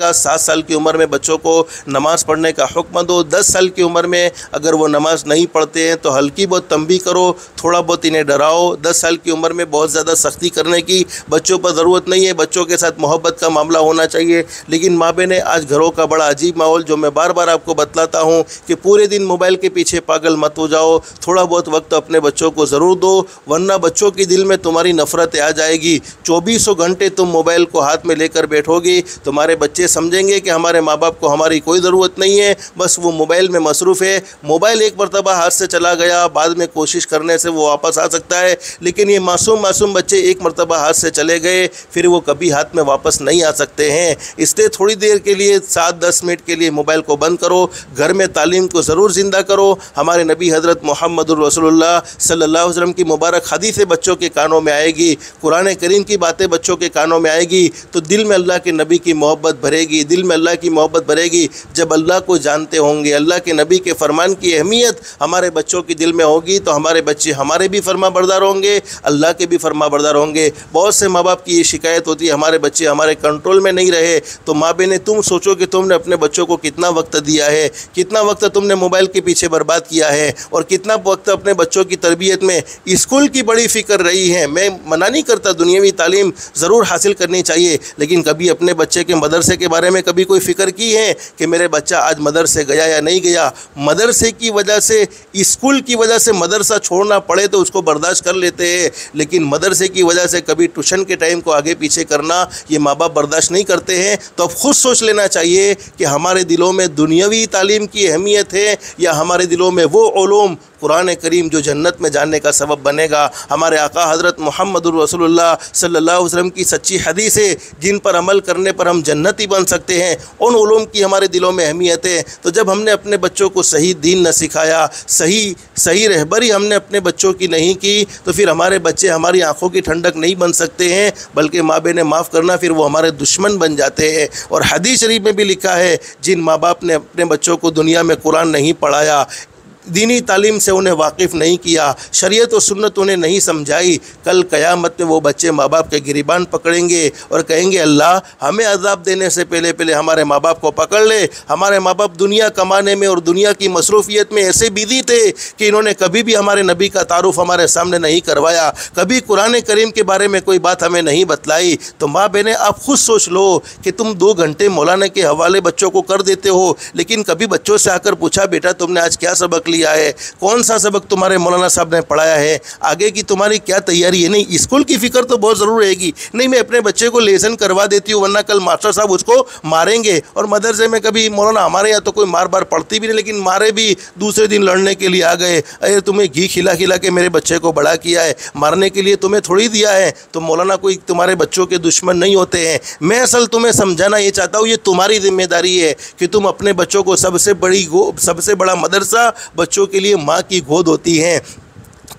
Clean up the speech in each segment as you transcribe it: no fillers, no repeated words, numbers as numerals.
का। 7 साल की उम्र में बच्चों को नमाज़ पढ़ने का हुक्म दो। 10 साल की उम्र में अगर वो नमाज़ नहीं पढ़ते हैं तो हल्की बहुत तंबीह करो, थोड़ा बहुत इन्हें डराओ। 10 साल की उम्र में बहुत ज़्यादा सख्ती करने की बच्चों पर ज़रूरत नहीं है, बच्चों के साथ मोहब्बत का मामला होना चाहिए। लेकिन माँ बहनें, आज घरों का बड़ा अजीब माहौल, जो मैं बार बार आपको बतलाता हूँ कि पूरे दिन मोबाइल के पीछे पागल मत हो जाओ, थोड़ा बहुत वक्त अपने बच्चों को ज़रूर दो, वरना बच्चों के दिल में तुम्हारी नफ़रतें आ जाएगी। 24 घंटे तुम मोबाइल को हाथ में लेकर बैठोगी, तुम्हारे बच्चे समझेंगे कि हमारे माँ बाप को हमारी कोई ज़रूरत नहीं है, बस वो मोबाइल में मसरूफ़ है। मोबाइल एक मरतबा हाथ से चला गया, बाद में कोशिश करने से वो वापस आ सकता है, लेकिन ये मासूम बच्चे एक मरतबा हाथ से चले गए फिर वो कभी हाथ में वापस नहीं आ सकते हैं। इसलिए थोड़ी देर के लिए 7-10 मिनट के लिए मोबाइल को बंद करो, घर में तालीम को ज़रूर ज़िंदा करो। हमारे नबी हज़रत मुहम्मदुर रसूलुल्लाह सल्लल्लाहु अलैहि वसल्लम की मुबारक हदीसें बच्चों के कानों में आएगी, कुरान करीम की बातें बच्चों के कानों में आएगी, तो दिल में अल्लाह के नबी की मोहब्बत भरेगी, दिल में अल्लाह की मोहब्बत भरेगी। जब अल्लाह को जानते होंगे, अल्लाह के नबी के फरमान की अहमियत हमारे बच्चों के दिल में होगी, तो हमारे बच्चे हमारे भी फरमाबरदार होंगे, अल्लाह के भी फरमाबरदार होंगे। बहुत से माँ बाप की ये शिकायत होती है, हमारे बच्चे हमारे कंट्रोल में नहीं रहे। तो माँ बहनें, तुम सोचो कि तुमने अपने बच्चों को कितना वक्त दिया है, कितना वक्त तुमने मोबाइल के पीछे बर्बाद किया है, और कितना वक्त अपने बच्चों की तरबियत में। स्कूल की बड़ी फ़िक्र रही है, मैं मना नहीं करता, दुनियावी तालीम ज़रूर हासिल करनी चाहिए, लेकिन कभी अपने बच्चे के मदरसे के बारे में कभी कोई फ़िक्र की है कि मेरे बच्चा आज मदरसे गया या नहीं गया? मदरसे की वजह से, स्कूल की वजह से मदरसा छोड़ना पड़े तो उसको बर्दाश्त कर लेते हैं, लेकिन मदरसे की वजह से कभी ट्यूशन के टाइम को आगे पीछे करना ये माँ बाप बर्दाश्त नहीं करते हैं। तो अब खुद सोच लेना चाहिए कि हमारे दिलों में दुनियावी तालीम की अहमियत है या हमारे दिलों में वो उलूम कुरान करीम जो जन्नत में जाने का सबब बनेगा। हमारे आका हज़रत मुहम्मदुर रसूलुल्लाह सल्लल्लाहु अलैहि वसल्लम की सच्ची हदीसें जिन पर अमल करने पर हम जन्नती बन सकते हैं, उन उलूम की हमारे दिलों में अहमियत है। तो जब हमने अपने बच्चों को सही दीन न सिखाया, सही रहबरी हमने अपने बच्चों की नहीं की, तो फिर हमारे बच्चे हमारी आंखों की ठंडक नहीं बन सकते हैं, बल्कि माँ बहनें माफ़ करना, फिर वो हमारे दुश्मन बन जाते हैं। और हदीस शरीफ में भी लिखा है, जिन माँ बाप ने अपने बच्चों को दुनिया में कुरान नहीं पढ़ाया, दीनी तालीम से उन्हें वाकिफ़ नहीं किया, शरीयत और सुन्नत उन्हें नहीं समझाई, कल क़यामत में वो बच्चे माँ बाप के गिरीबान पकड़ेंगे और कहेंगे, अल्लाह हमें अज़ाब देने से पहले हमारे माँ बाप को पकड़ ले। हमारे माँ बाप दुनिया कमाने में और दुनिया की मसरूफ़ियत में ऐसे बिज़ी थे कि इन्होंने कभी भी हमारे नबी का तारुफ़ हमारे सामने नहीं करवाया, कभी कुरान करीम के बारे में कोई बात हमें नहीं बतलाई। तो माँ बहनें, आप खुद सोच लो कि तुम 2 घंटे मौलाना के हवाले बच्चों को कर देते हो, लेकिन कभी बच्चों से आकर पूछा, बेटा तुमने आज क्या सबक लिया है, कौन सा सबक तुम्हारे मौलाना साहब ने पढ़ाया है, आगे की तुम्हारी क्या तैयारी है? नहीं, स्कूल की फ़िक्र तो बहुत ज़रूर रहेगी, नहीं मैं अपने बच्चे को लेसन करवा देती हूँ वरना कल मास्टर साहब उसको मारेंगे। और मदरसे में कभी मौलाना हमारे यहाँ तो कोई मार बार पड़ती भी नहीं, लेकिन मारे भी दूसरे दिन लड़ने के लिए आ गए, अरे तुम्हें घी खिला खिला के मेरे बच्चे को बड़ा किया है, मारने के लिए तुम्हें थोड़ी दिया है। तो मौलाना कोई तुम्हारे बच्चों के दुश्मन नहीं होते हैं। मैं असल तुम्हें समझाना ये चाहता हूँ, ये तुम्हारी जिम्मेदारी है कि तुम अपने बच्चों को सबसे बड़ा मदरसा बच्चों के लिए माँ की गोद होती है।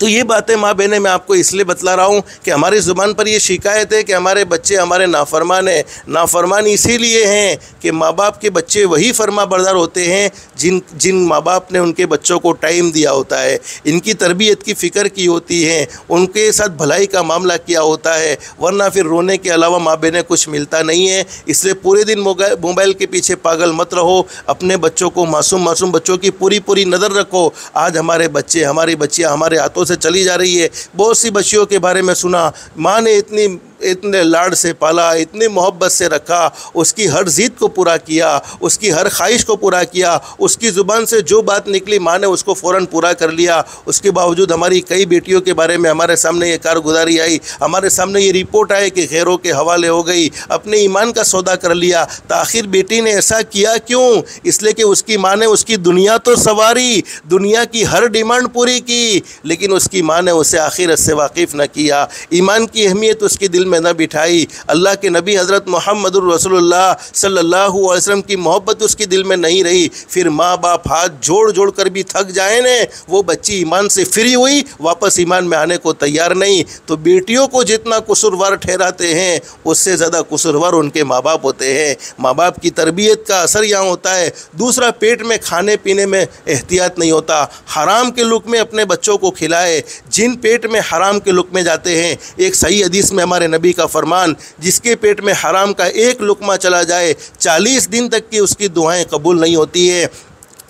तो ये बातें माँ बहनें मैं आपको इसलिए बतला रहा हूँ कि हमारी ज़ुबान पर ये शिकायत है कि हमारे बच्चे हमारे नाफरमान हैं। नाफरमान इसीलिए हैं कि माँ बाप के बच्चे वही फरमा बरदार होते हैं जिन माँ बाप ने उनके बच्चों को टाइम दिया होता है, इनकी तरबियत की फ़िक्र की होती है, उनके साथ भलाई का मामला किया होता है, वरना फिर रोने के अलावा माँ बहनें कुछ मिलता नहीं है। इसलिए पूरे दिन मोबाइल के पीछे पागल मत रहो, अपने बच्चों को, मासूम बच्चों की पूरी नज़र रखो। आज हमारे बच्चे, हमारी बच्चियाँ हमारे हाथों से चली जा रही है। बहुत सी बच्चियों के बारे में सुना, माँ ने इतने लाड से पाला, इतनी मोहब्बत से रखा, उसकी हर ज़िद को पूरा किया, उसकी हर ख्वाहिश को पूरा किया, उसकी ज़ुबान से जो बात निकली माँ ने उसको फ़ौरन पूरा कर लिया। उसके बावजूद हमारी कई बेटियों के बारे में हमारे सामने ये कारगुजारी आई, हमारे सामने ये रिपोर्ट आई कि गैरों के हवाले हो गई, अपने ईमान का सौदा कर लिया। तो आखिर बेटी ने ऐसा किया क्यों? इसलिए कि उसकी माँ ने उसकी दुनिया तो सवारी, दुनिया की हर डिमांड पूरी की, लेकिन उसकी माँ ने उसे आखिरत से वाकिफ़ न किया, ईमान की अहमियत उसके दिल में न बिठाई, अल्लाह के नबी हज़रत मुहम्मदुर रसूलुल्लाह सल्लल्लाहु अलैहि वसल्लम की मोहब्बत उसके दिल में नहीं रही। फिर माँ बाप हाथ जोड़ कर भी थक जाए ने, वो बच्ची ईमान से फ्री हुई, वापस ईमान में आने को तैयार नहीं। तो बेटियों को जितना कसूरवार ठहराते हैं, उससे ज़्यादा कसूरवार उनके माँ बाप होते हैं। माँ बाप की तरबियत का असर यहाँ होता है। दूसरा, पेट में खाने पीने में एहतियात नहीं होता, हराम के लुक़मे अपने बच्चों को खिलाए। जिन पेट में हराम के लुक़मे जाते हैं, एक सही हदीस में हमारे नबी नबी का फरमान, जिसके पेट में हराम का एक लुकमा चला जाए 40 दिन तक की उसकी दुआएं कबूल नहीं होती है।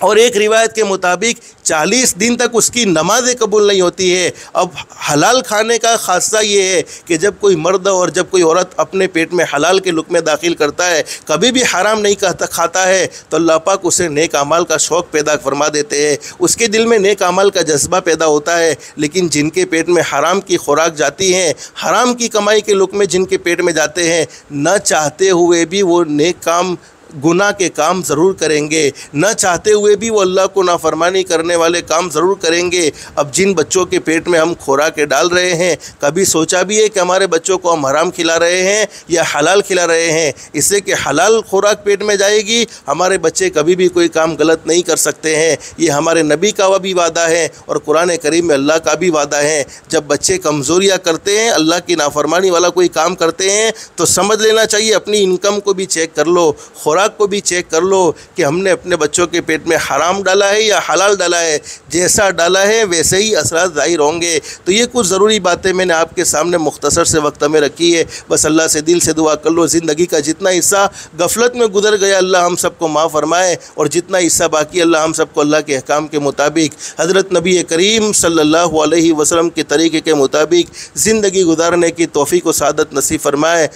और एक रिवायत के मुताबिक 40 दिन तक उसकी नमाज़ें कबूल नहीं होती है। अब हलाल खाने का ख़ासा ये है कि जब कोई मर्द और जब कोई औरत अपने पेट में हलाल के लुक़मे दाखिल करता है, कभी भी हराम नहीं खाता है, तो अल्लाह पाक उसे नेक अमाल का शौक़ पैदा फरमा देते हैं, उसके दिल में नेक अमाल का जज्बा पैदा होता है। लेकिन जिनके पेट में हराम की खुराक जाती है, हराम की कमाई के लुक़मे जिनके पेट में जाते हैं, न चाहते हुए भी वो नेक काम गुनाह के काम ज़रूर करेंगे, न चाहते हुए भी वो अल्लाह को नाफरमानी करने वाले काम ज़रूर करेंगे। अब जिन बच्चों के पेट में हम खुराकें डाल रहे हैं, कभी सोचा भी है कि हमारे बच्चों को हम हराम खिला रहे हैं या हलाल खिला रहे हैं? इससे कि हलाल खुराक पेट में जाएगी, हमारे बच्चे कभी भी कोई काम गलत नहीं कर सकते हैं। ये हमारे नबी का भी वादा है और कुरान करीम में अल्लाह का भी वादा है। जब बच्चे कमज़ोरियाँ करते हैं, अल्लाह की नाफरमानी वाला कोई काम करते हैं, तो समझ लेना चाहिए अपनी इनकम को भी चेक कर लो, खुराक को भी चेक कर लो कि हमने अपने बच्चों के पेट में हराम डाला है या हलाल डाला है। जैसा डाला है वैसे ही असरात ज़ाहिर होंगे। तो ये कुछ ज़रूरी बातें मैंने आपके सामने मुख्तसर से वक्त में रखी है। बस अल्लाह से दिल से दुआ कर लो, ज़िंदगी का जितना हिस्सा गफलत में गुजर गया अल्लाह हम सबको माफ़ फरमाए, और जितना हिस्सा बाकी अल्लाह हम सबको अल्लाह के अहकाम के मुताबिक, हज़रत नबी करीम सल्लल्लाहु अलैहि वसल्लम के तरीक़े के मुताबिक ज़िंदगी गुजारने की तौफ़ीक़ व सआदत नसीब फरमाए।